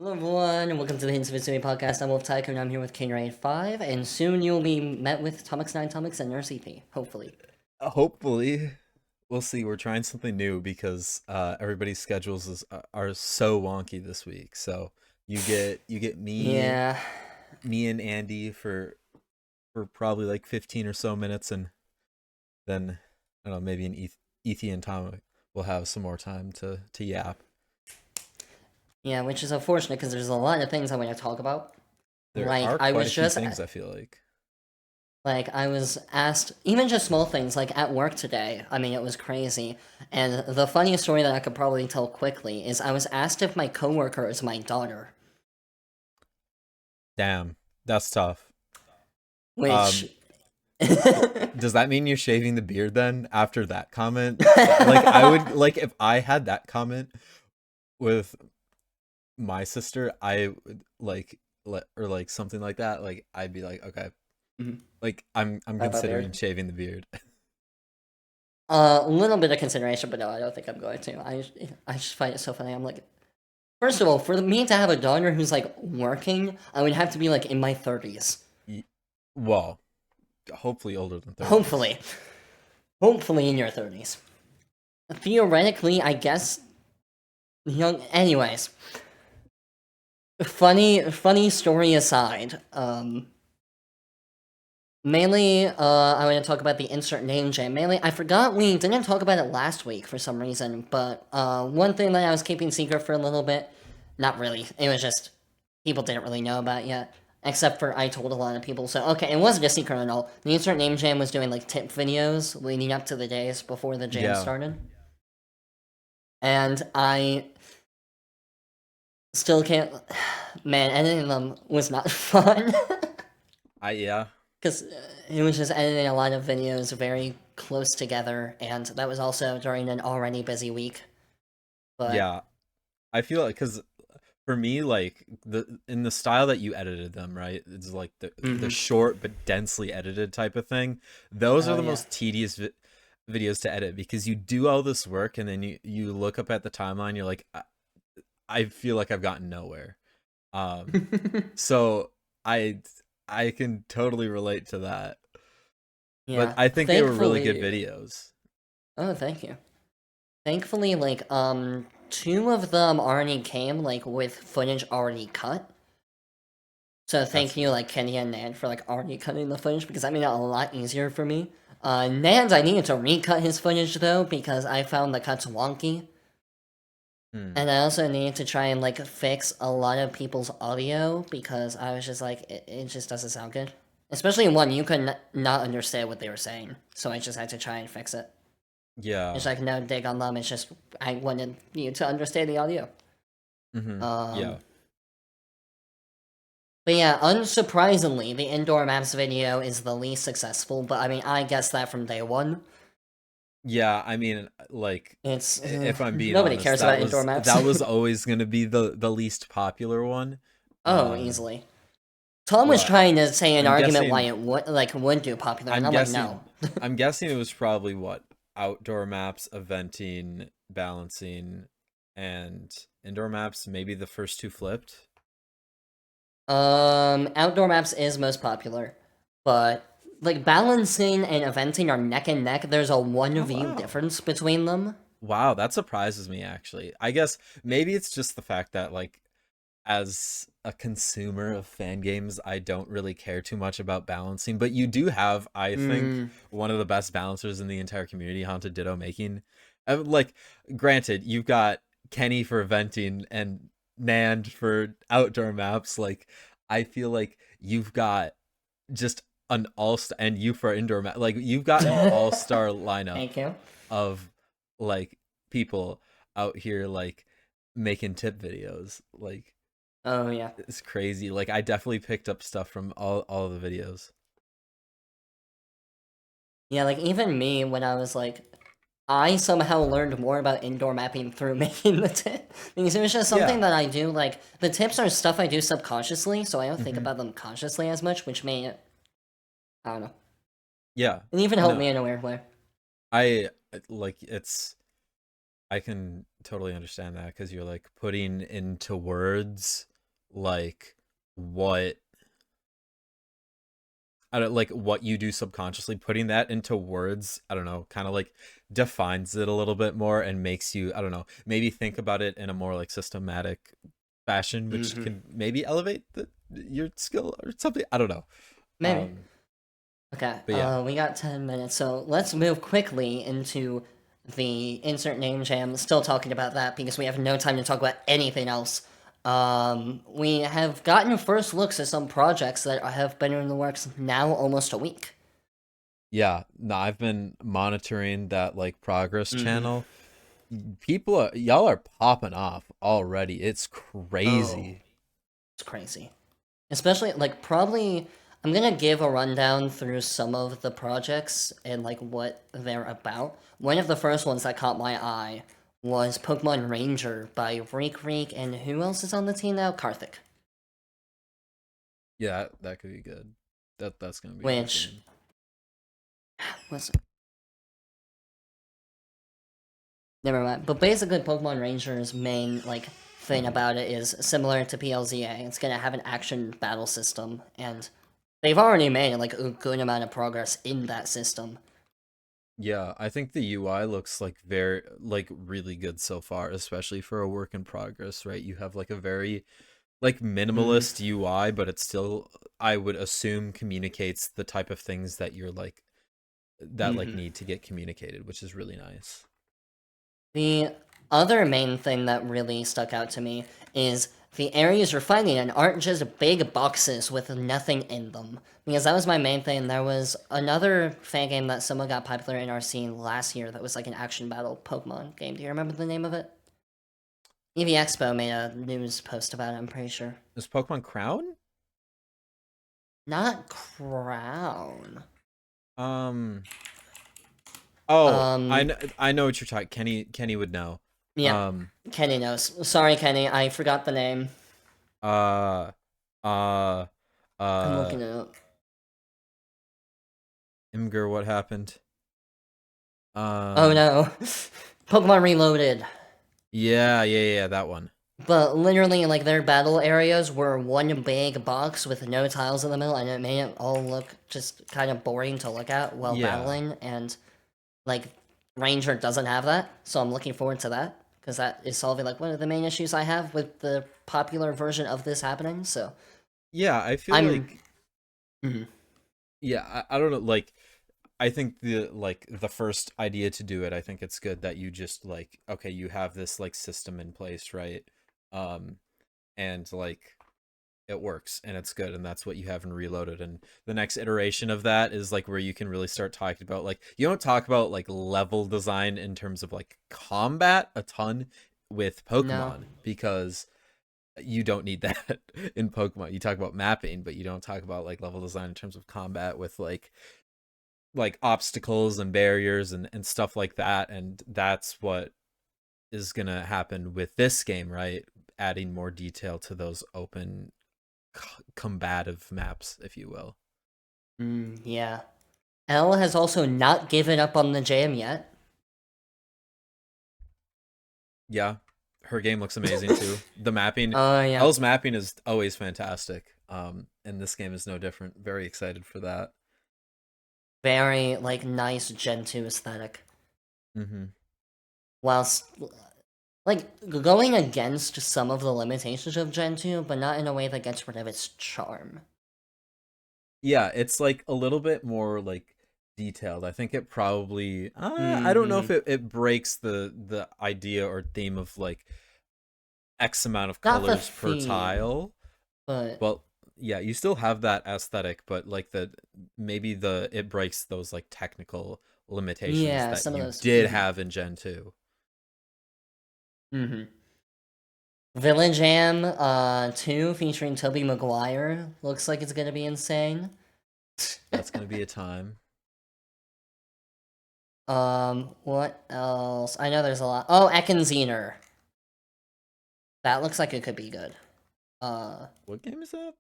Hello everyone, and welcome to the Hisui podcast. I'm Wolf Tyke, and I'm here with King5, and soon you'll be met with Tomix9 Tomix and Nurse EP, hopefully. Hopefully, we'll see. We're trying something new because everybody's schedules are so wonky this week. So you get Yeah, me and Andy for probably like 15 or so minutes, and then I don't know, maybe Ethy and Tom will have some more time to yap. yeah, which is unfortunate because there's a lot of things I want to talk about. There Like, are I quite was a few just, things, I feel like. like, I was asked, even just small things, like at work today, I mean, it was crazy. And the funniest story that I could probably tell quickly is I was asked if my coworker is my daughter, Damn, that's tough. which. Um, does that mean you're shaving the beard then after that comment? Like I would like if I had that comment with my sister, I would like or like something like that. Like I'd be like, okay, Mhm. like I'm Bye bye, considering beard. shaving the beard. A little bit of consideration, but no, I don't think I'm going to. I just find it so funny. I'm like, first of all, for me to have a daughter who's like working, I would have to be like in my 30s. Well, hopefully older than 30s. Hopefully. Hopefully in your 30s. Theoretically, I guess young anyways. Funny story aside, mainly, I want to talk about the insert name jam. Mainly, I forgot we didn't talk about it last week for some reason, but one thing that I was keeping secret for a little bit, not really, it was just people didn't really know about yet, except for I told a lot of people. So, okay, it wasn't a secret at all. The insert name jam was doing like tip videos leading up to the days before the jam Yeah. started. And I still can't, man, editing them was not fun. Yeah. Because it was just editing a lot of videos very close together, and that was also during an already busy week. But Yeah. I feel like cuz for me like the in the style that you edited them, right? It's like the mhm. short but densely edited type of thing. Those are Oh the yeah. most tedious videos to edit because you do all this work and then you look up at the timeline, you're like I feel like I've gotten nowhere. Um, so I I can totally relate to that. But Yeah. I think they were really good Thankfully. videos. Oh, thank you. Thankfully, like two of them already came like with footage already cut. So That's thank you, good. like Kenny and Nan, for like already cutting the footage because that made it a lot easier for me. Nan's I needed to recut his footage though because I found the cuts wonky. Hmm. And I also needed to try and like fix a lot of people's audio because I was just like, it just doesn't sound good. Especially one, you could not understand what they were saying, so I just had to try and fix it. It's Yeah. like no dig on them. It's just I wanted you to understand the audio. Mm-hmm. Um, Yeah. but yeah, unsurprisingly, the indoor maps video is the least successful. But I mean, I guessed that from day one. Yeah, I mean, like, It's if I'm being nobody honest, cares about indoor maps. that was always gonna be the least popular one. Oh, Um, easily. Tom was well, trying to say an I'm argument why guessing, it would do popular, and I'm I'm like, guessing, no. I'm guessing it was probably what outdoor maps, eventing, balancing, and indoor maps. Maybe the first two flipped. Outdoor maps is most popular, but like balancing and eventing are neck and neck. There's a one Oh view wow. difference between them. Wow, that surprises me actually. I guess maybe it's just the fact that like as a consumer of fan games, I don't really care too much about balancing, but you do have, I think, Mm, one of the best balancers in the entire community, Haunted Ditto making. Like, granted, you've got Kenny for venting and Nand for outdoor maps. Like, I feel like you've got just an all-star, and you for indoor map. Like, you've got an all-star lineup thank you. of like people out here like making tip videos. Like Oh yeah, it's crazy. Like I definitely picked up stuff from all of the videos. yeah. Like even me, when I was like, I somehow learned more about indoor mapping through making the tip because it was just something Yeah. that I do. Like the tips are stuff I do subconsciously, so I don't think Hmm. about them consciously as much, which made it. I don't know. Yeah. It even helped No. me in a weird way. I like I can totally understand that because you're like putting into words like what I don't like what you do subconsciously, putting that into words, I don't know, kind of like defines it a little bit more and makes you, I don't know, maybe think about it in a more like systematic fashion, which Mm-hmm. can maybe elevate your skill or something. I don't know. Maybe. Um, Okay, but yeah, we got 10 minutes, so let's move quickly into the insert name jam. Still talking about that because we have no time to talk about anything else. We have gotten first looks at some projects that have been in the works now almost a week. yeah. No, I've been monitoring that like progress Mm-hmm. channel. People are y'all are popping off already. It's Oh, crazy. it's crazy. Especially, like, probably, I'm gonna give a rundown through some of the projects and, like, what they're about. One of the first ones that caught my eye was Pokemon Ranger by Reek, and who else is on the team now? Karthik. Yeah, that could be good. That's gonna be a good Which game. was. Never mind. But basically, Pokemon Ranger's main, like, thing about it is similar to PLZA. It's gonna have an action battle system, and they've already made, like, a good amount of progress in that system. Yeah, I think the UI looks like very like really good so far, especially for a work in progress, right? You have like a very like Mm, minimalist UI, but it still I would assume communicates the type of things that you're like that like mm-hmm. need to get communicated, which is really nice. The other main thing that really stuck out to me is the areas you're finding in aren't just big boxes with nothing in them. Because that was my main thing. There was another fan game that someone got popular in our scene last year that was like an action battle Pokemon game. Do you remember the name of it? EV Expo made a news post about it, I'm pretty sure. Is Pokemon Crown? Not Crown. Um oh, Um, I know what you're talking. Kenny would know. yeah, Um Kenny knows. Sorry, Kenny, I forgot the name. uh uh I'm uh looking it up. Imgur, what happened? Oh Um no. Pokemon Reloaded. yeah, that one. But literally, like, their battle areas were one big box with no tiles in the middle, and it made it all look just kind of boring to look at while Yeah. battling, and, like, Ranger doesn't have that, so I'm looking forward to that, because that is solving, like, one of the main issues I have with the popular version of this happening, so Yeah, I feel I'm... like Mhm. yeah, I don't know, like I think the first idea to do it, I think it's good that you just like okay, you have this like system in place, right? Um and like it works and it's good and that's what you have in Reloaded, and the next iteration of that is like where you can really start talking about like you don't talk about like level design in terms of like combat a ton with No. Pokemon because you don't need that in Pokemon. You talk about mapping, but you don't talk about like level design in terms of combat with like obstacles and barriers and stuff like that. And that's what is gonna happen with this game, right? Adding more detail to those open combative maps, if you will. Yeah. Elle has also not given up on the jam yet. Yeah, her game looks amazing too. The mapping, Oh, yeah. L's mapping is always fantastic. And this game is no different. Very excited for that. Very, like, nice Gen 2 aesthetic. Hmm. Whilst like going against some of the limitations of Gen 2, but not in a way that gets rid of its charm. Yeah, it's like a little bit more like detailed. I think it probably I don't know Mm-hmm. if it breaks the idea or theme of like X amount of Not the colors per theme, tile. but Well, yeah, you still have that aesthetic, but like the maybe the it breaks those like technical limitations yeah, that some of you those. did Mm-hmm. have in Gen 2. Mm-hmm. Village Jam 2 featuring Toby Maguire looks like it's gonna be insane. That's going to be a time. What else? I know there's a lot. Oh, Ekenziner. That looks like it could be good. Uh, What game is that?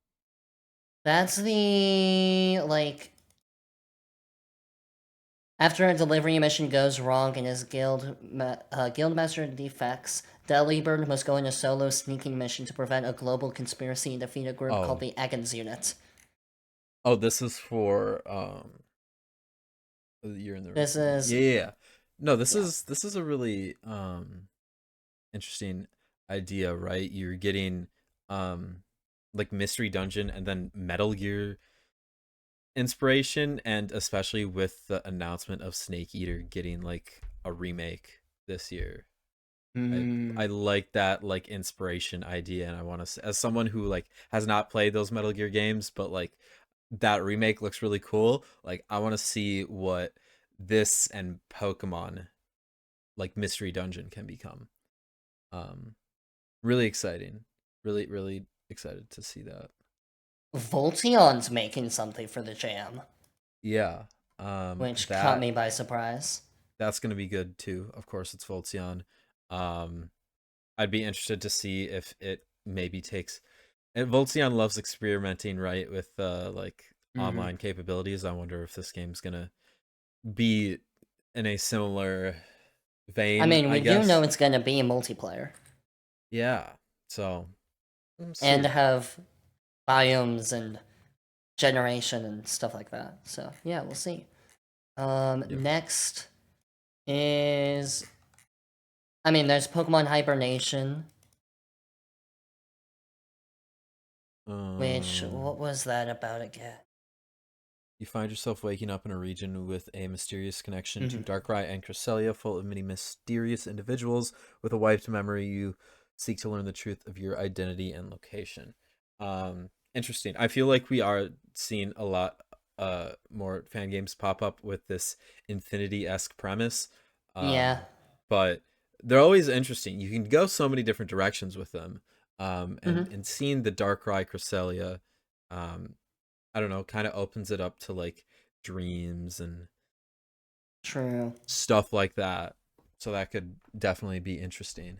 that's the like After a delivery mission goes wrong and his guildmaster defects, Delibird must go on a solo sneaking mission to prevent a global conspiracy and defeat a group called Oh, the Eggins Unit. oh, this is for you're in the This game. is Yeah, yeah, yeah. No, yeah. this is a really interesting idea, right? You're getting like Mystery Dungeon and then Metal Gear inspiration, and especially with the announcement of Snake Eater getting like a remake this year. I Mm. like that like inspiration idea, and I want to, as someone who like has not played those Metal Gear games, but like that remake looks really cool. Like I want to see what this and Pokemon like Mystery Dungeon can become. Um, really exciting. Really excited to see that. Voltion's making something for the jam, Yeah. which caught That me by surprise. that's gonna be good too. Of course, it's Voltzion. Um, I'd be interested to see if it maybe takes. And Voltzion loves experimenting, right, with like Hmm. online capabilities. I wonder if this game's gonna be in a similar I vein, mean, I we do know guess. it's gonna be multiplayer Yeah. So we'll and see. have biomes and generation and stuff like that. So yeah, we'll see. Yep. Next is, I mean, there's Pokemon Hibernation, which, Um, what was that about again? you find yourself waking up in a region with a mysterious connection to Hmm. Darkrai and Cresselia, full of many mysterious individuals. With a wiped memory, you seek to learn the truth of your identity and location. Interesting. I feel like we are seeing a lot more fan games pop up with this Infinity-esque premise. Yeah. But they're always interesting. You can go so many different directions with them. Hmm. And seeing the Darkrai Cresselia, um, I don't know, kind of opens it up to like dreams and True. stuff like that. So that could definitely be interesting.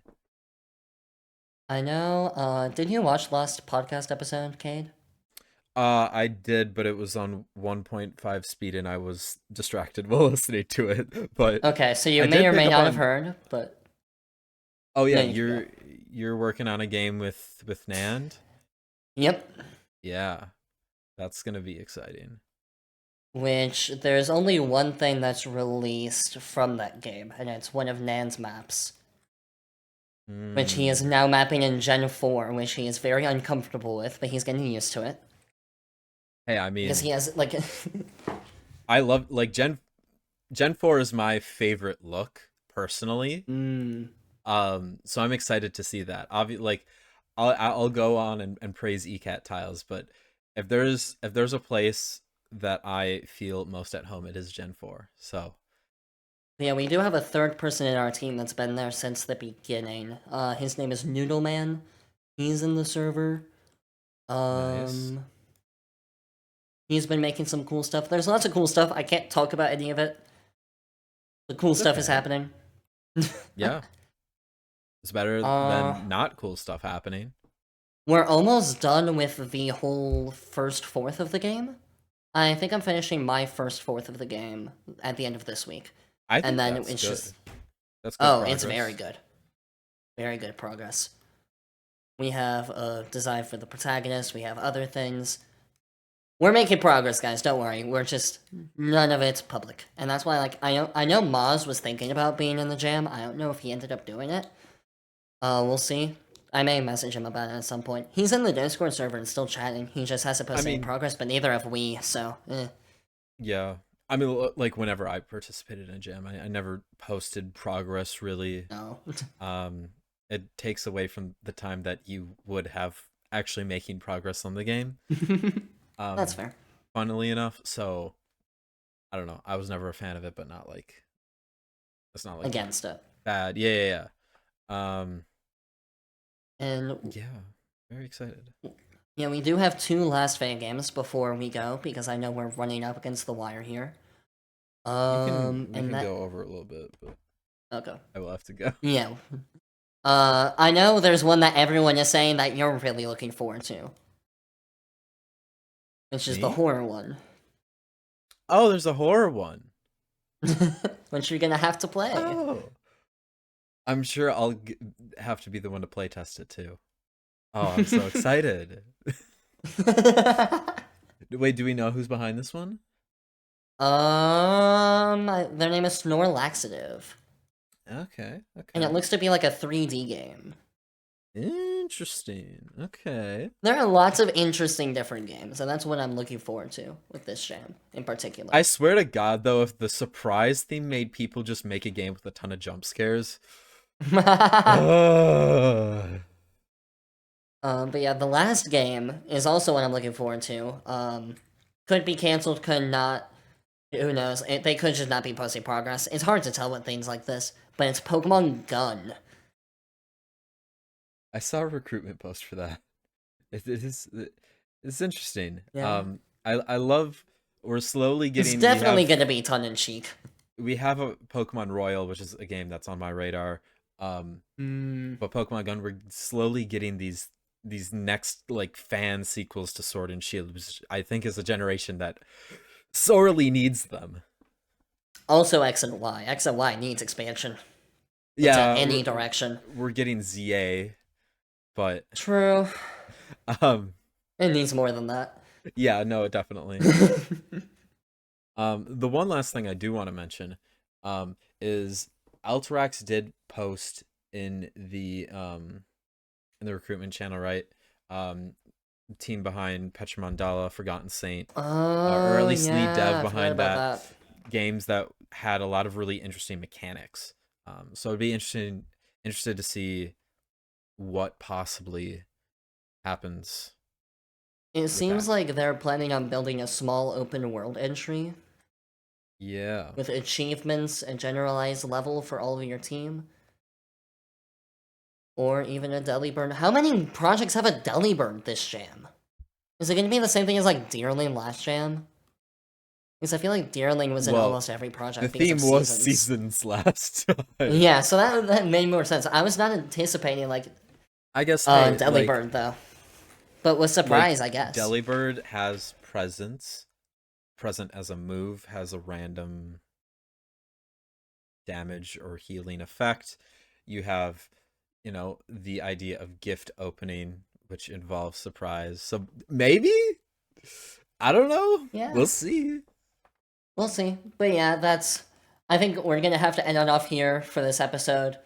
I know. Did you watch last podcast episode, Cade? I did, but it was on 1.5 speed and I was distracted while listening to it. But Okay, so you I may did or pick may up not have on, heard, but oh no, yeah, you can go. you're working on a game with Nand? Yep. Yeah, that's going to be exciting. Which there's only one thing that's released from that game, and it's one of Nan's maps, which he is Hmm. now mapping in Gen 4, which he is very uncomfortable with, but he's getting used to it. Hey, I Because mean, he has, like, I love like Gen 4 is my favorite look personally. mm, So I'm excited to see that. Like I'll go on and praise ECAT tiles, but if there's a place that I feel most at home, it is Gen 4. So yeah, we do have a third person in our team that's been there since the beginning. His name is Noodleman. He's in the server. nice. Um, he's been making some cool stuff. There's lots of cool stuff. I can't talk about any of it. The cool It's stuff is okay. happening. Yeah. It's better uh, than not cool stuff happening. we're almost done with the whole first fourth of the game. I think I'm finishing my first fourth of the game at the end of this week. I And think then that's it's good. just, That's good oh, it's very progress. good. Very good progress. We have a design for the protagonist, we have other things. We're making progress, guys, don't worry. We're just, none of it's public. And that's why, like, I know Maz was thinking about being in the jam. I don't know if he ended up doing it. We'll see. I may message him about it at some point. He's in the Discord server and still chatting. He just hasn't I posted any mean, progress, but neither have we, so, yeah. I mean, like whenever I participated in a jam, I never posted progress really. no. Um, it takes away from the time that you would have actually making progress on the game. That's Um, fair. funnily enough, so I don't know. I was never a fan of it, but not like it's not like Against it. bad. Yeah, yeah, yeah. And Yeah, very excited. yeah, we do have two last fan games before we go because I know we're running up against the wire here. We And can that go over a little bit, but okay. I will have to go. Yeah. I know there's one that everyone is saying that you're really looking forward to, which is the Me? horror one. Oh, there's a horror one. Which you're gonna have to play. Oh, I'm sure have to be the one to play test it too. Oh, I'm so excited. Wait, do we know who's behind this one? Their name is Snore Laxative, Okay, and it okay. looks to be like a 3D game. Interesting. Okay. There are lots of interesting different games, and that's what I'm looking forward to with this jam in particular. I swear to God, though, if the surprise theme made people just make a game with a ton of jump scares. But yeah, the last game is also what I'm looking forward to. Could be canceled, could not. Who knows? They could just not be posting progress. It's hard to tell with things like this, but it's Pokemon Gun. I saw a recruitment post for that. It's interesting. Yeah. I love we're slowly It's getting definitely gonna be tongue in cheek. we have a Pokemon Royal, which is a game that's on my radar. But Pokemon Gun, we're slowly getting these next like fan sequels to Sword and Shield, which I think is a generation that sorely needs them. Also, X and Y. X and Y needs expansion. Yeah, into any direction. We're getting ZA, but True. um, It needs more than that. yeah, no, definitely. The one last thing I do want to mention, is Alterax did post in the recruitment channel, right? Team behind Petra Mandala, Forgotten Saint, or at least lead dev behind that. Games that had a lot of really interesting mechanics. So it'd be interested to see what possibly happens. It seems like they're planning on building a small open world entry. Yeah. With achievements and generalized level for all of your team. Or even a Delibird. How many projects have a Delibird this jam? Is it going to be the same thing as like Deerling last jam? Because I feel like Deerling was in almost every project. The theme was seasons last time. Yeah, so that made more sense. I was not anticipating like I guess Delibird though. But was surprised, I guess. Delibird has presence. Present as a move, has a random damage or healing effect. You have, the idea of gift opening, which involves surprise. So maybe? I don't know. Yeah. We'll see. We'll see. But yeah, I think we're gonna have to end it off here for this episode.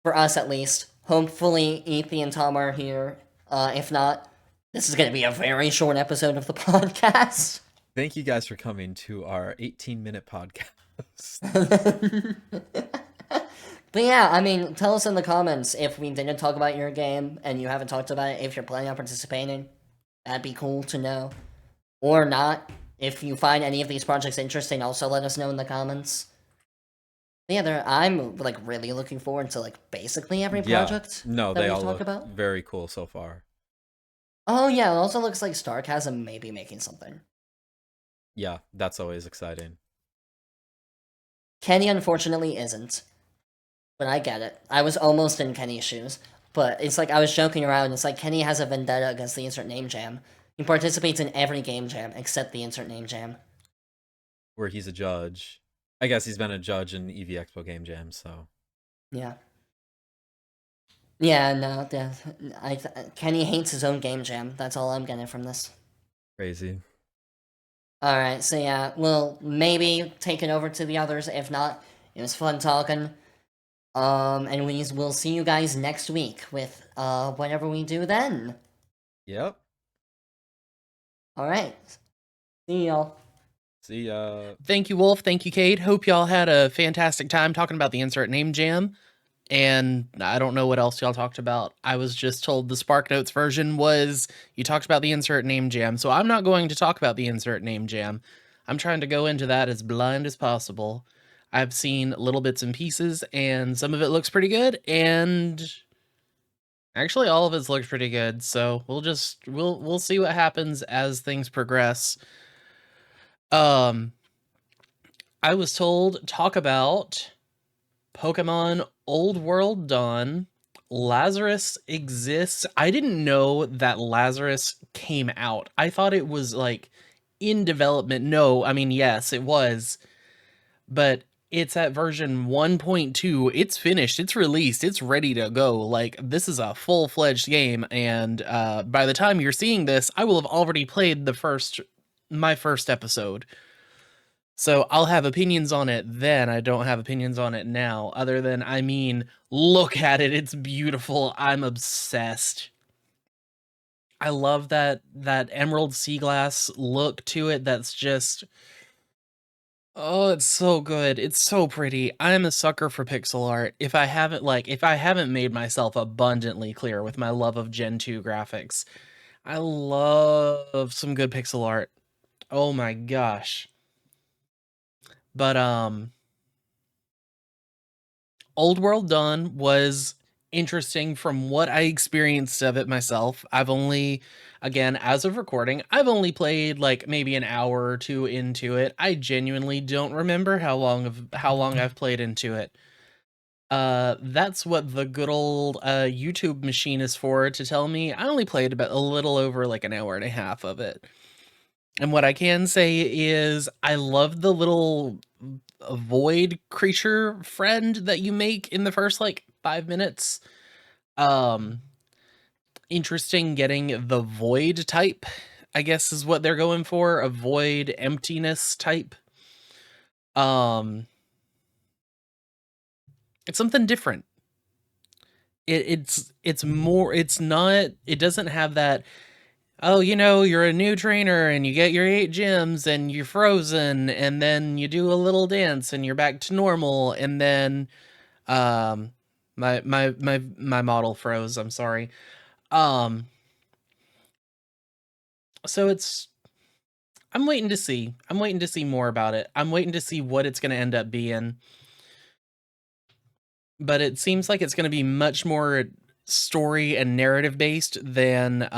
For us, at least. Hopefully, Ethan and Tom are here. If not, this is gonna be a very short episode of the podcast. Thank you guys for coming to our 18-minute podcast. But yeah, I mean, tell us in the comments if we didn't talk about your game and you haven't talked about it, if you're planning on participating. That'd be cool to know. Or not. If you find any of these projects interesting, also let us know in the comments. But yeah, I'm like really looking forward to like basically every project. No, they all look very cool so far. Oh yeah, it also looks like Starcasm may be making something. Yeah, that's always exciting. Kenny unfortunately isn't. But I get it. I was almost in Kenny's shoes. But it's like I was joking around. It's like Kenny has a vendetta against the Insert Name Jam. He participates in every game jam except the Insert Name Jam. Where he's a judge. I guess he's been a judge in EV Expo Game Jam, so. Yeah. Yeah, no, Kenny hates his own game jam. That's all I'm getting from this. Crazy. Alright, so yeah, we'll maybe take it over to the others. If not, it was fun talking. And we'll see you guys next week with, whatever we do then. Yep. Alright. See y'all. See ya. Thank you, Wolf. Thank you, Kate. Hope y'all had a fantastic time talking about the Insert Name Jam. And I don't know what else y'all talked about. I was just told the Spark Notes version was you talked about the Insert Name Jam. So I'm not going to talk about the Insert Name Jam. I'm trying to go into that as blind as possible. I've seen little bits and pieces, and some of it looks pretty good, and actually all of it looks pretty good. So we'll see what happens as things progress. I was told talk about Pokemon Old World Dawn. Lazarus exists. I didn't know that Lazarus came out. I thought it was like in development. No, I mean, yes, it was. but it's at version 1.2. It's finished. It's released. It's ready to go. Like, this is a full-fledged game, and by the time you're seeing this, I will have already played my first episode. So I'll have opinions on it then. I don't have opinions on it now, other than, I mean, look at it. It's beautiful. I'm obsessed. I love that emerald sea glass look to it. That's just, oh, it's so good. It's so pretty. I'm a sucker for pixel art. If I haven't made myself abundantly clear with my love of Gen 2 graphics, I love some good pixel art. Oh my gosh. But Old World Dawn was interesting from what I experienced of it myself. I've only, again, as of recording, I've only played like maybe an hour or two into it. I genuinely don't remember how long I've played into it. That's what the good old YouTube machine is for, to tell me. I only played about a little over like an hour and a half of it. And what I can say is I love the little void creature friend that you make in the first like 5 minutes. Interesting getting the void type, I guess is what they're going for, a void emptiness type. It's something different. It's more, it's not, it doesn't have that, oh, you're a new trainer and you get your 8 gems and you're frozen and then you do a little dance and you're back to normal, and then my model froze, I'm sorry. So I'm waiting to see. I'm waiting to see more about it. I'm waiting to see what it's going to end up being. But it seems like it's going to be much more story and narrative based than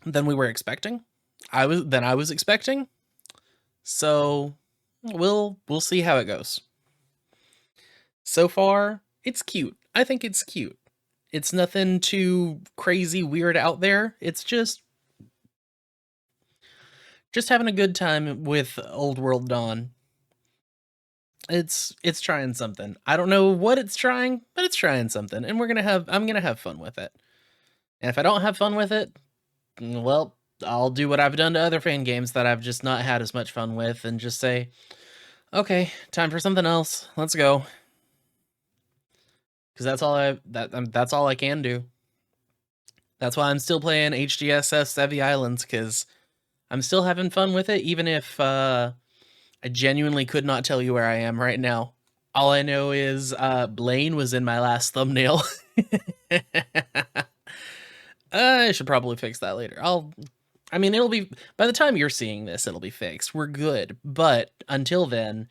we were expecting. I was expecting. So we'll see how it goes. So far, it's cute. I think it's cute. It's nothing too crazy weird out there. It's just having a good time with Old World Dawn. It's trying something. I don't know what it's trying, but it's trying something, and I'm gonna have fun with it. And if I don't have fun with it, well, I'll do what I've done to other fan games that I've just not had as much fun with, and just say, okay, time for something else. Let's go. Because that's all I can do. That's why I'm still playing HGSS Sevii Islands, because I'm still having fun with it, even if I genuinely could not tell you where I am right now. All I know is Blaine was in my last thumbnail. I should probably fix that later. It'll be, by the time you're seeing this, it'll be fixed. We're good. But until then,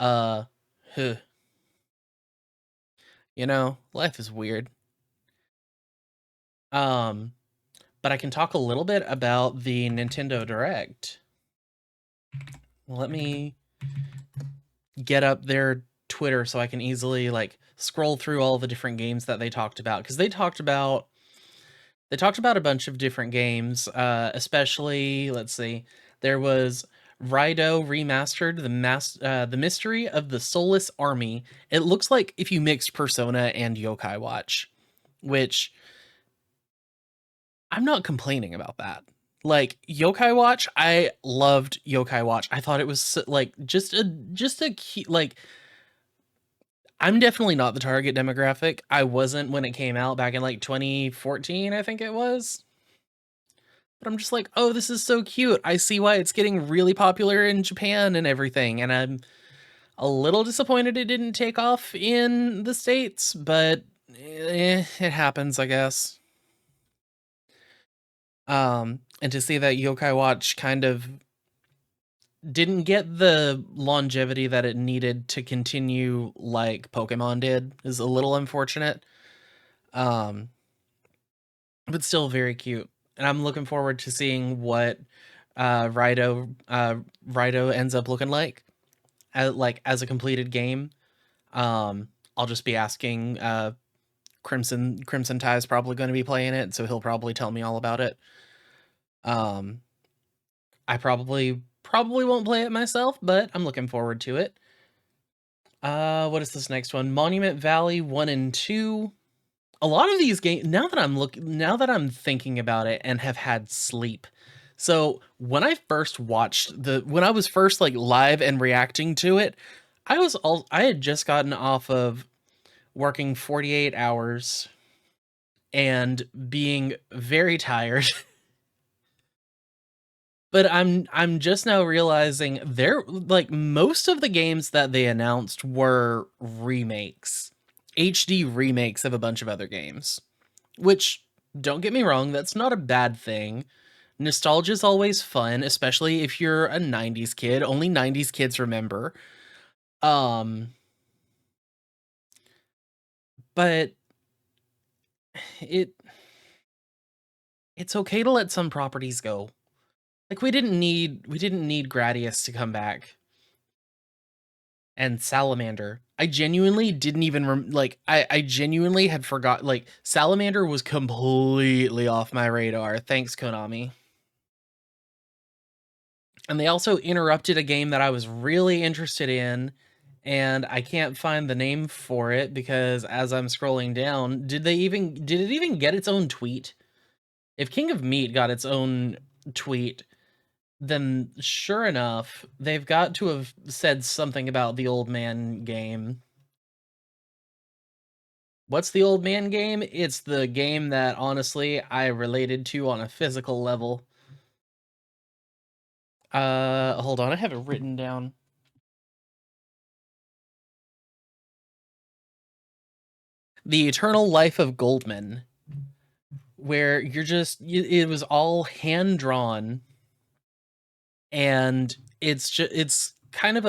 life is weird. But I can talk a little bit about the Nintendo Direct. Let me get up their Twitter so I can easily like scroll through all the different games that they talked about, because they talked about a bunch of different games, especially, let's see, there was Raido Remastered, the Mystery of the Soulless Army. It looks like if you mixed Persona and Yokai Watch, which I'm not complaining about that. Like, Yokai Watch, I loved Yokai Watch. I thought it was like just a cute, like, I'm definitely not the target demographic. I wasn't when it came out back in like 2014, I think it was. But I'm just like, oh, this is so cute. I see why it's getting really popular in Japan and everything. And I'm a little disappointed it didn't take off in the States, but it happens, I guess. And to see that Yokai Watch kind of didn't get the longevity that it needed to continue like Pokemon did is a little unfortunate. But still very cute. And I'm looking forward to seeing what Raido ends up looking like as a completed game. I'll just be asking Crimson Tie is probably going to be playing it, so he'll probably tell me all about it. I probably Probably won't play it myself, but I'm looking forward to it. What is this next one? Monument Valley 1 and 2. A lot of these games, now that I'm thinking about it and have had sleep. So when I first watched when I was first like live and reacting to it, I had just gotten off of working 48 hours and being very tired. But I'm just now realizing like most of the games that they announced were remakes. HD remakes of a bunch of other games. Which, don't get me wrong, that's not a bad thing. Nostalgia is always fun, especially if you're a 90s kid. Only 90s kids remember. But it's okay to let some properties go. Like we didn't need Gradius to come back. And Salamander. I genuinely didn't even I genuinely had forgot, like, Salamander was completely off my radar. Thanks, Konami. And they also interrupted a game that I was really interested in, and I can't find the name for it because as I'm scrolling down, did it even get its own tweet? If King of Meat got its own tweet, then sure enough, they've got to have said something about the Old Man game. What's the Old Man game? It's the game that, honestly, I related to on a physical level. Hold on, I have it written down. The Eternal Life of Goldman, where it was all hand-drawn, and it's kind of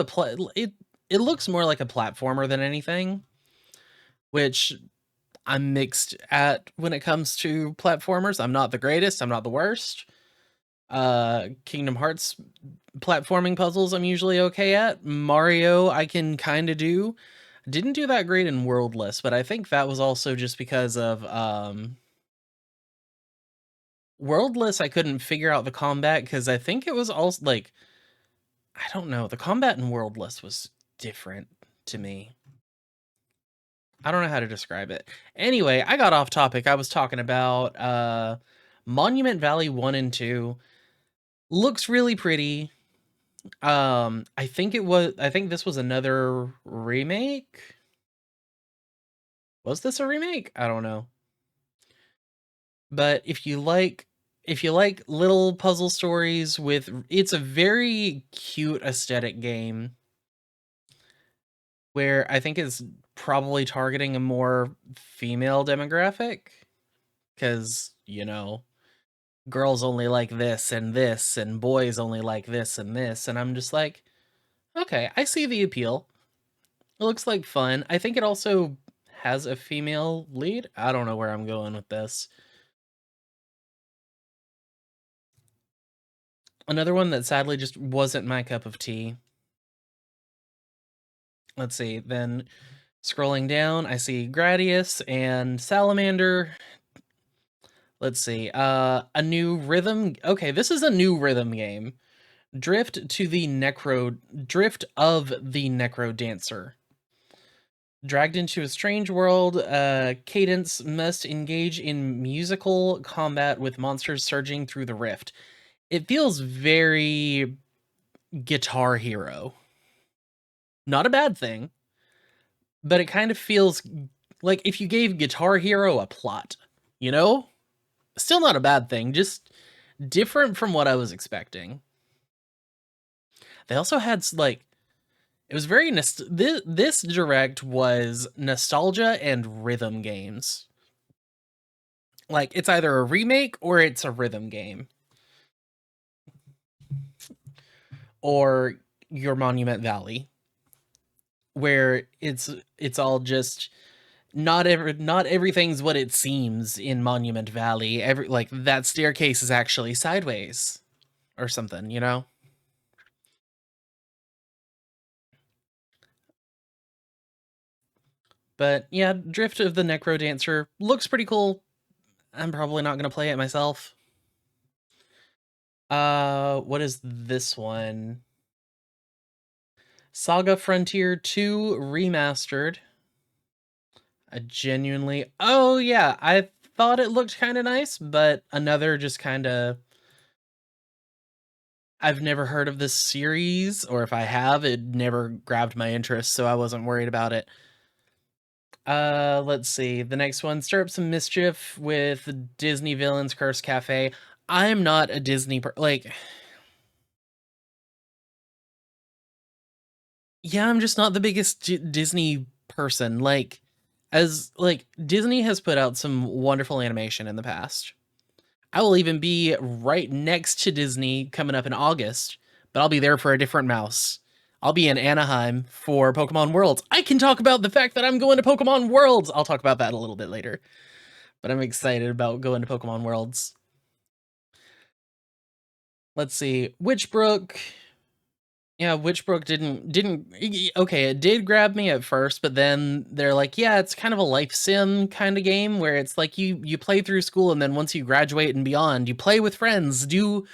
it looks more like a platformer than anything, which I'm mixed at when it comes to platformers. I'm not the greatest, I'm not the worst. Kingdom Hearts platforming puzzles I'm usually okay at. Mario I can kind of do. Didn't do that great in Worldless, but I think that was also just because of Worldless I couldn't figure out the combat because I think it was also like, I don't know, the combat in Worldless was different to me. I don't know how to describe it. Anyway, I got off topic. I was talking about Monument Valley 1 and 2. Looks really pretty. I think this was another remake. Was this a remake? I don't know. But if you like little puzzle stories it's a very cute aesthetic game where I think it's probably targeting a more female demographic cuz, girls only like this and boys only like this and I'm just like, okay, I see the appeal. It looks like fun. I think it also has a female lead. I don't know where I'm going with this. Another one that sadly just wasn't my cup of tea. Let's see. Then scrolling down, I see Gradius and Salamander. Let's see. A new rhythm. Okay, this is a new rhythm game. Drift of the Necro Dancer. Dragged into a strange world, Cadence must engage in musical combat with monsters surging through the rift. It feels very Guitar Hero. Not a bad thing, but it kind of feels like if you gave Guitar Hero a plot, you know? Still not a bad thing, just different from what I was expecting. They also had like, it was very this direct was nostalgia and rhythm games. Like it's either a remake or it's a rhythm game. Or your Monument Valley, where it's all just not everything's what it seems in Monument Valley. Like that staircase is actually sideways or something, you know? But yeah, Drift of the Necro Dancer looks pretty cool. I'm probably not going to play it myself. What is this one? Saga Frontier 2 Remastered. Oh yeah, I thought it looked kind of nice, but another just kind of, I've never heard of this series, or if I have, it never grabbed my interest, so I wasn't worried about it. Let's see. The next one, Stir Up Some Mischief with Disney Villains Curse Cafe. I'm not a Disney yeah, I'm just not the biggest Disney person. Disney has put out some wonderful animation in the past. I will even be right next to Disney coming up in August, but I'll be there for a different mouse. I'll be in Anaheim for Pokemon Worlds. I can talk about the fact that I'm going to Pokemon Worlds. I'll talk about that a little bit later, but I'm excited about going to Pokemon Worlds. Let's see. Witchbrook. Yeah, Witchbrook didn't okay, it did grab me at first, but then they're like, yeah, it's kind of a life sim kind of game where it's like you play through school, and then once you graduate and beyond, you play with friends, do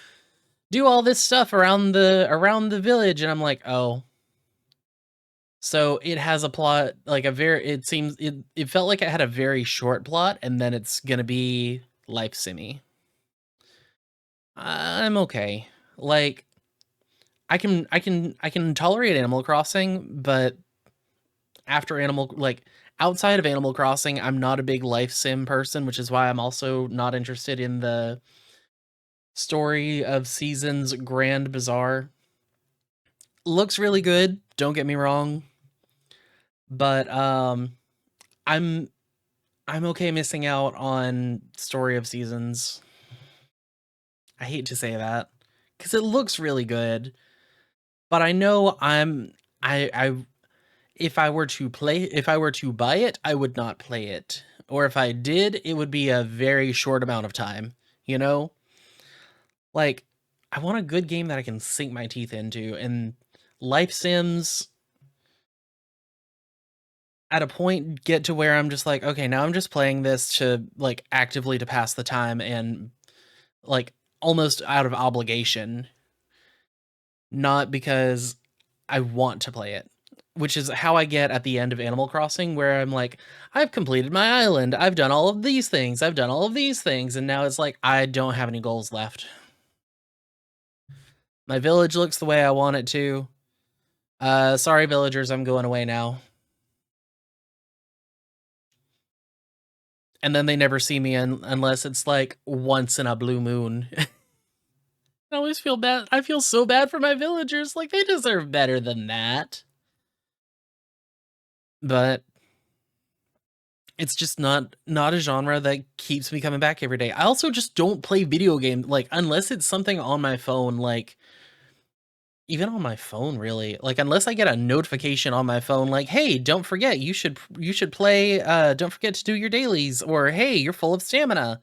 all this stuff around the village, and I'm like, oh. So it has a plot, like it felt like it had a very short plot, and then it's gonna be life simmy. I'm okay. Like, I can tolerate Animal Crossing, but outside of Animal Crossing, I'm not a big life sim person, which is why I'm also not interested in the Story of Seasons Grand Bazaar. Looks really good, don't get me wrong, but I'm I'm okay missing out on Story of Seasons. I hate to say that cuz it looks really good, but I know I if I were to buy it, I would not play it. Or if I did, it would be a very short amount of time, you know? Like, I want a good game that I can sink my teeth into, and life sims at a point get to where I'm just like, okay, now I'm just playing this to actively to pass the time, and like almost out of obligation, not because I want to play it, which is how I get at the end of Animal Crossing, where I'm like, I've completed my island, I've done all of these things, I've done all of these things, and now it's like, I don't have any goals left. My village looks the way I want it to. Sorry, villagers, I'm going away now. And then they never see me unless it's like once in a blue moon. I always feel bad. I feel so bad for my villagers. Like, they deserve better than that. But it's just not a genre that keeps me coming back every day. I also just don't play video games, like, unless it's something on my phone, like, even on my phone, really. Like, unless I get a notification on my phone, like, hey, don't forget, you should play, don't forget to do your dailies, or hey, you're full of stamina.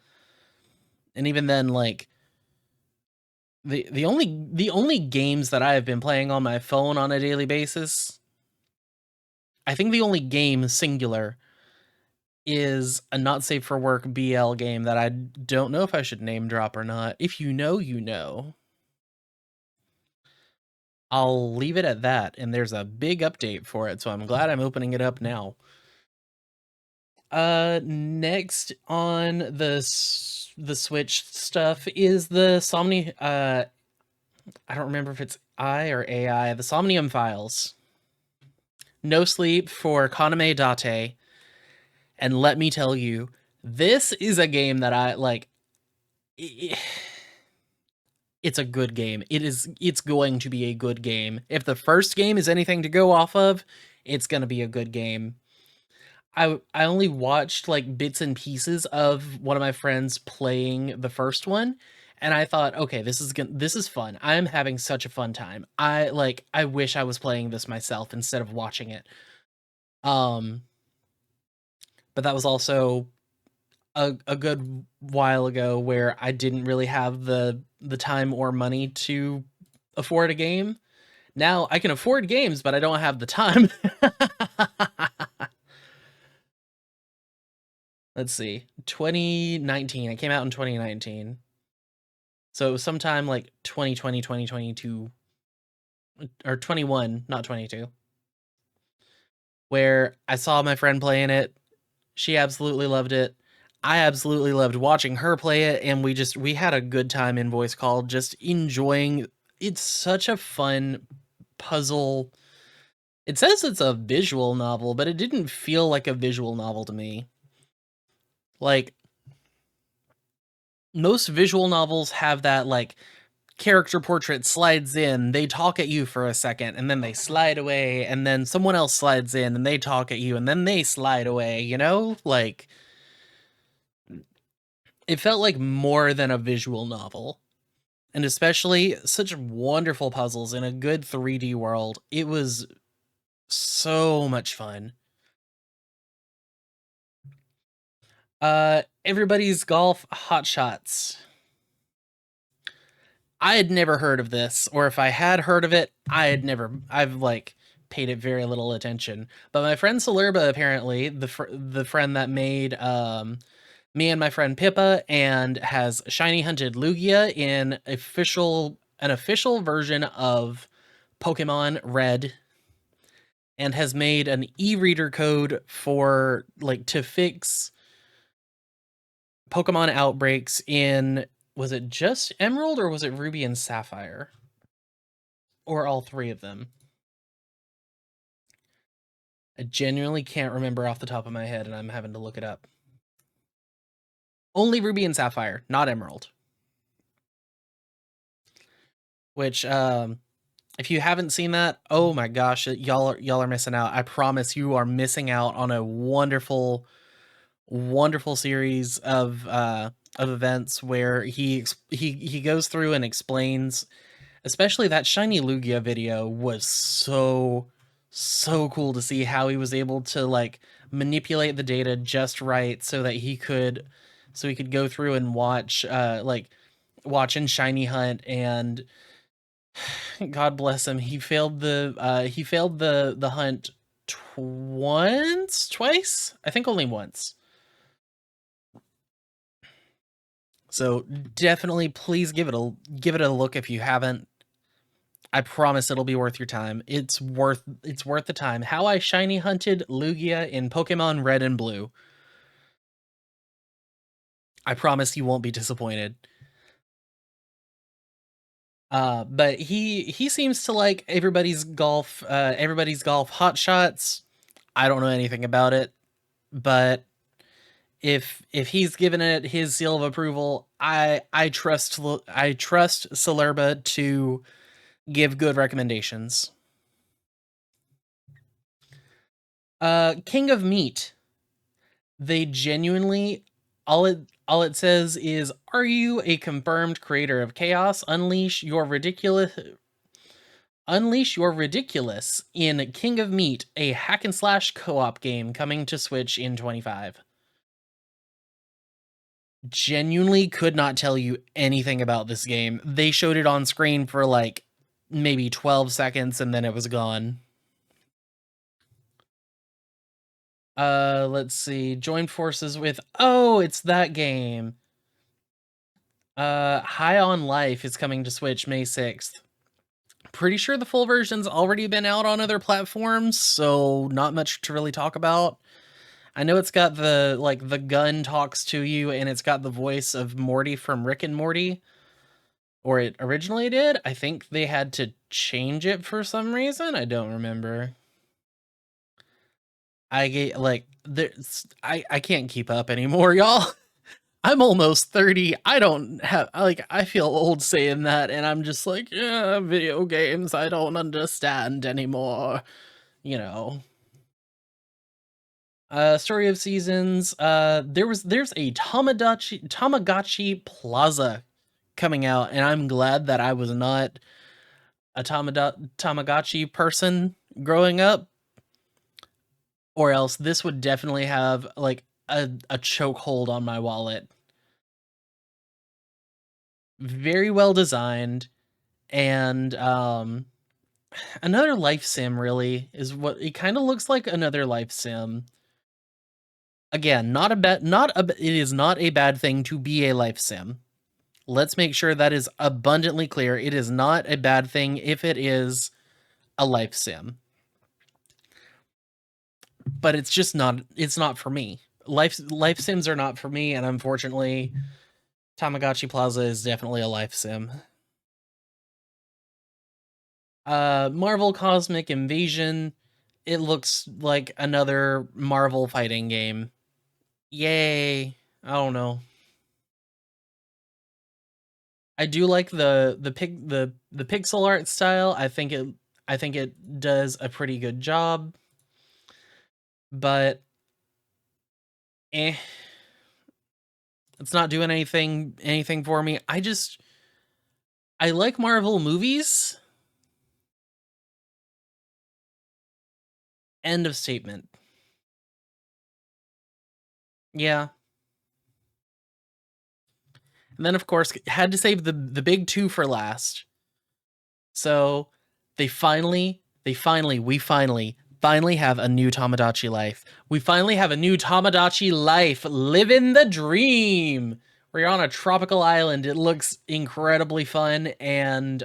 And even then, like, the only games that I have been playing on my phone on a daily basis, I think the only game singular is a not safe for work BL game that I don't know if I should name drop or not. If you know, you know. I'll leave it at that, and there's a big update for it, so I'm glad I'm opening it up now. Next on the Switch stuff is the I don't remember if it's I or AI, the Somnium Files. No sleep for Kaname Date. And let me tell you, this is a game that I like. It's a good game. It's going to be a good game. If the first game is anything to go off of, it's going to be a good game. I only watched like bits and pieces of one of my friends playing the first one, and I thought, okay, this is fun. I'm having such a fun time. I wish I was playing this myself instead of watching it. Um but that was also a good while ago where I didn't really have the time or money to afford a game. Now I can afford games, but I don't have the time. Let's see. 2019. It came out in 2019. So sometime like 2020, 2022, or 21, not 22, where I saw my friend playing it. She absolutely loved it. I absolutely loved watching her play it, and we had a good time in voice call, just enjoying. It's such a fun puzzle. It says it's a visual novel, but it didn't feel like a visual novel to me. Like, most visual novels have that, like, character portrait slides in, they talk at you for a second, and then they slide away, and then someone else slides in, and they talk at you, and then they slide away, you know? Like, it felt like more than a visual novel. And especially such wonderful puzzles in a good 3D world. It was so much fun. Everybody's Golf Hot Shots. I had never heard of this, or if I had heard of it, I've like paid it very little attention. But my friend Solerba, apparently, the friend that made me and my friend Pippa, and has shiny hunted Lugia in an official version of Pokemon Red, and has made an e-reader code for, like, to fix Pokemon outbreaks in, was it just Emerald, or was it Ruby and Sapphire? Or all three of them? I genuinely can't remember off the top of my head, and I'm having to look it up. Only Ruby and Sapphire, not Emerald. Which, if you haven't seen that, oh my gosh, y'all are missing out. I promise you are missing out on a wonderful, wonderful series of events where he goes through and explains. Especially that shiny Lugia video was so cool to see how he was able to, like, manipulate the data just right so that he could go through and watch in Shiny Hunt, and God bless him, he failed the hunt twice? I think only once. So definitely please give it a look if you haven't. I promise it'll be worth your time. It's worth the time. How I shiny hunted Lugia in Pokemon Red and Blue. I promise you won't be disappointed. But he seems to like everybody's golf hot shots. I don't know anything about it, but if he's given it his seal of approval, I trust Celerba to give good recommendations. King of Meat. They genuinely, all it says is, are you a confirmed creator of chaos? Unleash your ridiculous in King of Meat, a hack and slash co-op game coming to Switch in 25. Genuinely could not tell you anything about this game. They showed it on screen for like maybe 12 seconds and then it was gone. Let's see. Join forces with, oh, it's that game. High on Life is coming to Switch May 6th. Pretty sure the full version's already been out on other platforms, so not much to really talk about. I know it's got the gun talks to you, and it's got the voice of Morty from Rick and Morty. Or it originally did. I think they had to change it for some reason. I don't remember. I can't keep up anymore, y'all. I'm almost 30. I don't have, I feel old saying that, and I'm just like, yeah, video games I don't understand anymore. You know. Story of Seasons. There's a Tamagotchi Plaza coming out, and I'm glad that I was not a Tamagotchi person growing up, or else this would definitely have like a chokehold on my wallet. Very well designed, and another life sim, really, is what it kind of looks like. Another life sim. Again, it is not a bad thing to be a life sim. Let's make sure that is abundantly clear. It is not a bad thing if it is a life sim. But it's just not for me. Life sims are not for me, and unfortunately, Tamagotchi Plaza is definitely a life sim. Marvel Cosmic Invasion. It looks like another Marvel fighting game. Yay. I don't know. I do like the pixel art style. I think it does a pretty good job. But it's not doing anything for me. I like Marvel movies. End of statement. Yeah. And then of course had to save the big two for last. So we finally have a new Tamagotchi life. We finally have a new Tamagotchi life. Living the dream. We're on a tropical island. It looks incredibly fun, and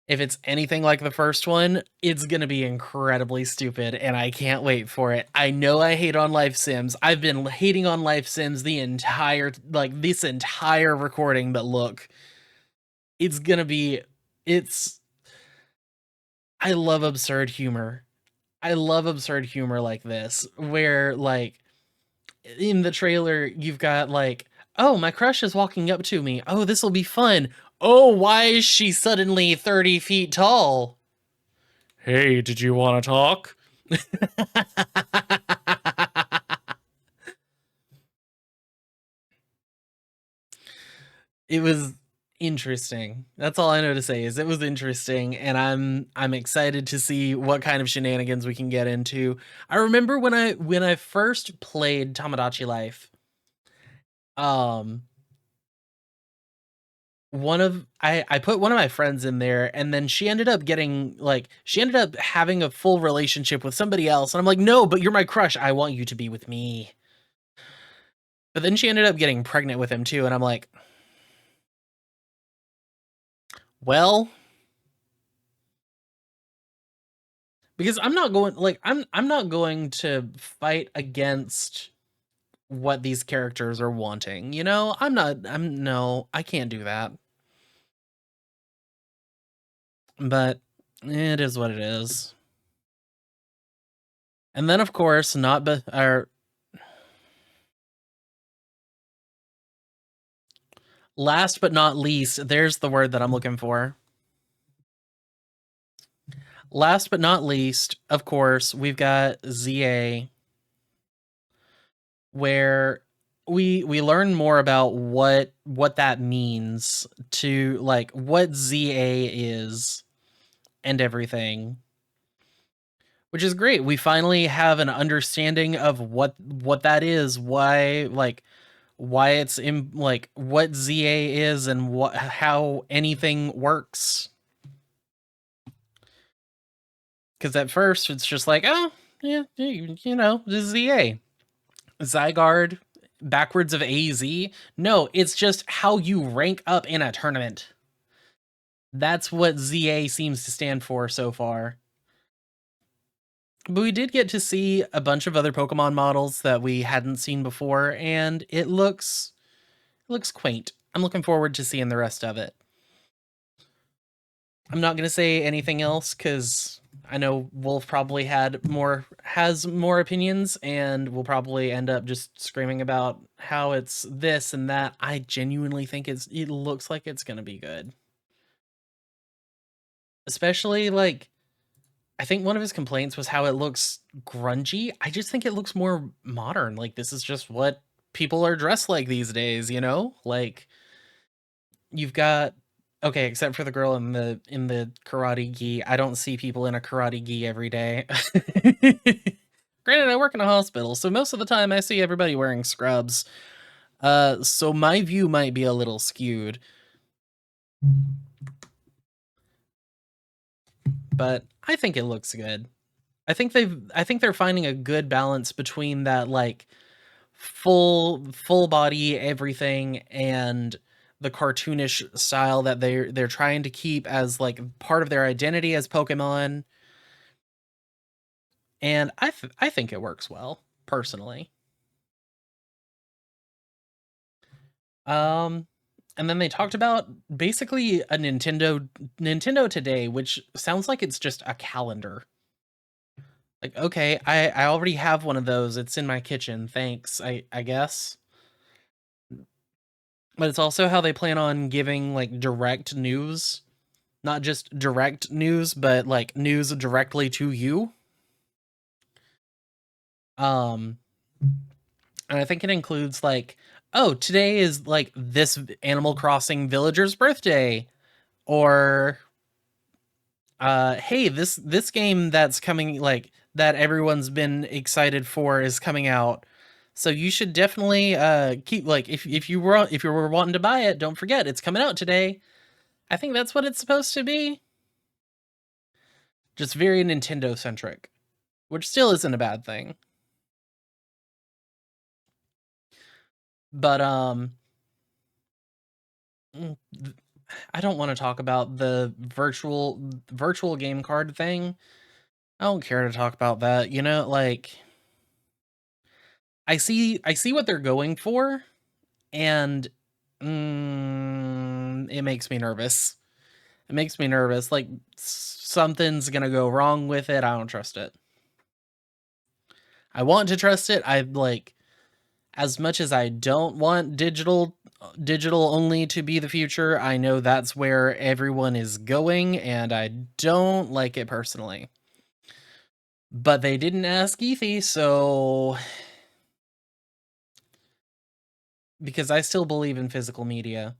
if it's anything like the first one, it's gonna be incredibly stupid, and I can't wait for it. I know I hate on life sims. I've been hating on life sims the entire this entire recording, but look, it's gonna be it's I love absurd humor. I love absurd humor like this, where like in the trailer you've got like, oh, my crush is walking up to me. Oh, this will be fun. Oh, why is she suddenly 30 feet tall? Hey, did you want to talk? It was interesting. That's all I know to say is it was interesting, and I'm excited to see what kind of shenanigans we can get into. I remember when I first played Tamagotchi Life, um I put one of my friends in there, and then she ended up having a full relationship with somebody else, and I'm like, no, but you're my crush. I want you to be with me. But then she ended up getting pregnant with him too, and I'm like, well, because I'm not going to fight against what these characters are wanting. You know, no, I can't do that. But it is what it is. And then of course, last but not least, there's the word that I'm looking for. Last but not least, of course, we've got ZA, where we learn more about what that means, to like what ZA is and everything, which is great. We finally have an understanding of what that is, why it's in, like what ZA is, and how anything works. Because at first it's just like, oh yeah, you know, this is ZA. Zygarde, backwards of AZ. No, it's just how you rank up in a tournament. That's what ZA seems to stand for so far. But we did get to see a bunch of other Pokemon models that we hadn't seen before, and it looks quaint. I'm looking forward to seeing the rest of it. I'm not going to say anything else because I know Wolf probably has more opinions, and we'll probably end up just screaming about how it's this and that. I genuinely think it looks like it's going to be good. Especially like, I think one of his complaints was how it looks grungy. I just think it looks more modern. Like, this is just what people are dressed like these days, you know? Like, you've got, okay, except for the girl in the karate gi. I don't see people in a karate gi every day. Granted, I work in a hospital, so most of the time I see everybody wearing scrubs. So my view might be a little skewed. But I think it looks good. I think they're finding a good balance between that like full body everything and the cartoonish style that they're trying to keep as like part of their identity as Pokemon. And I think it works well, personally. And then they talked about basically a Nintendo Today, which sounds like it's just a calendar. Like, okay, I already have one of those. It's in my kitchen. Thanks, I guess. But it's also how they plan on giving like direct news, not just direct news, but like news directly to you. Um, and I think it includes like, oh, today is like this Animal Crossing villager's birthday, or hey, this game that's coming, like that everyone's been excited for, is coming out. So you should definitely keep, like, if you were wanting to buy it, don't forget it's coming out today. I think that's what it's supposed to be. Just very Nintendo centric, which still isn't a bad thing. But I don't want to talk about the virtual game card thing. I don't care to talk about that. You know, like, I see what they're going for, and it makes me nervous. It makes me nervous. Like, something's gonna go wrong with it. I don't trust it. I want to trust it. I like, as much as I don't want digital only to be the future, I know that's where everyone is going, and I don't like it personally. But they didn't ask Ethy, so, because I still believe in physical media.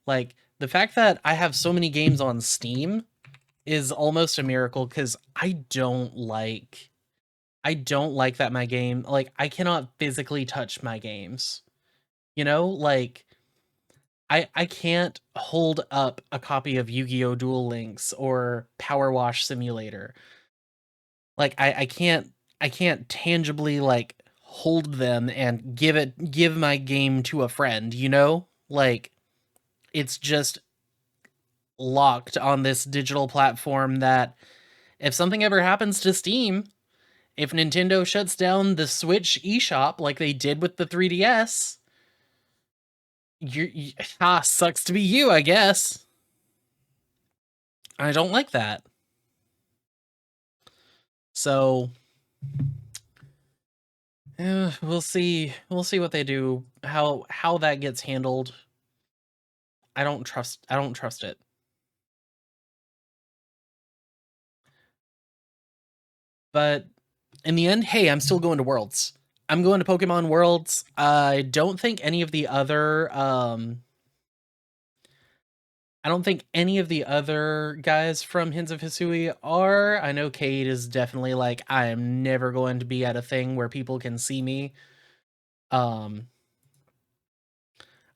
Like, the fact that I have so many games on Steam is almost a miracle, because I don't like that my game, like, I cannot physically touch my games. You know, like, I can't hold up a copy of Yu-Gi-Oh! Duel Links or Power Wash Simulator. Like, I can't tangibly, like, hold them and give my game to a friend, you know? Like, it's just locked on this digital platform that, if something ever happens to Steam, if Nintendo shuts down the Switch eShop like they did with the 3DS, sucks to be you, I guess. I don't like that. So, we'll see what they do, how that gets handled. I don't trust it. But in the end, hey, I'm still going to Worlds. I'm going to Pokemon Worlds. I don't think any of the other guys from Hints of Hisui are. I know Cade is definitely like, I am never going to be at a thing where people can see me. I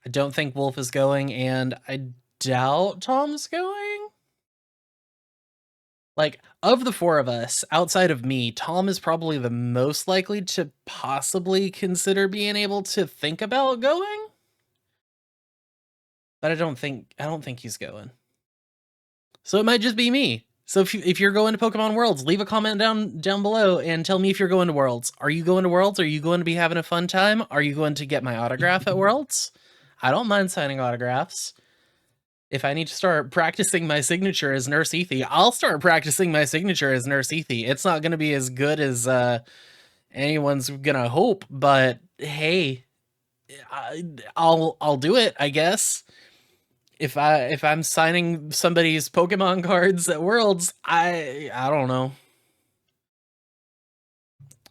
don't think Wolf is going, and I doubt Tom's going. Like, of the four of us, outside of me, Tom is probably the most likely to possibly consider being able to think about going. But I don't think he's going. So it might just be me. So if you're going to Pokemon Worlds, leave a comment down below and tell me if you're going to Worlds. Are you going to Worlds? Are you going to be having a fun time? Are you going to get my autograph at Worlds? I don't mind signing autographs. If I need to start practicing my signature as Nurse Ethy, I'll start practicing my signature as Nurse Ethy. It's not going to be as good as anyone's gonna hope, but hey, I'll do it, I guess. If I'm signing somebody's Pokemon cards at Worlds, I don't know.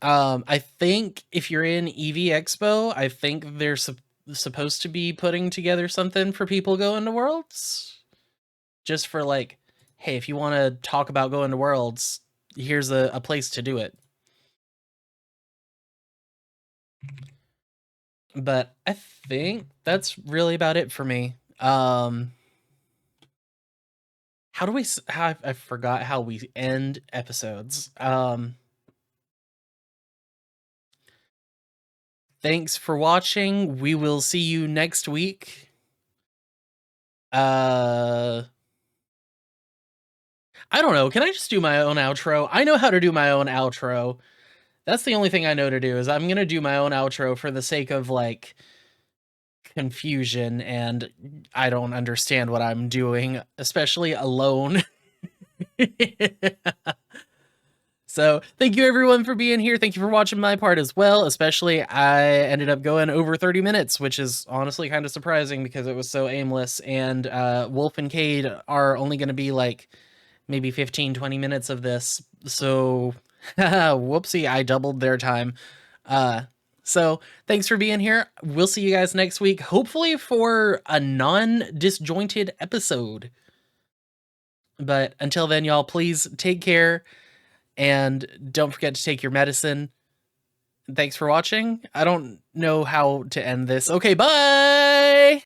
I think if you're in EV Expo, I think they're supposed to be putting together something for people going to Worlds. Just for like, hey, if you want to talk about going to Worlds, here's a place to do it. But I think that's really about it for me. How do we? I forgot how we end episodes. Thanks for watching. We will see you next week. I don't know. Can I just do my own outro? I know how to do my own outro. That's the only thing I know to do, is I'm going to do my own outro for the sake of, like, confusion, and I don't understand what I'm doing, especially alone. So thank you everyone for being here. Thank you for watching my part as well. Especially, I ended up going over 30 minutes, which is honestly kind of surprising because it was so aimless. And Wolf and Cade are only going to be like maybe 15-20 minutes of this. So whoopsie, I doubled their time. So thanks for being here. We'll see you guys next week, hopefully for a non-disjointed episode. But until then, y'all, please take care. And don't forget to take your medicine. Thanks for watching. I don't know how to end this. Okay, bye!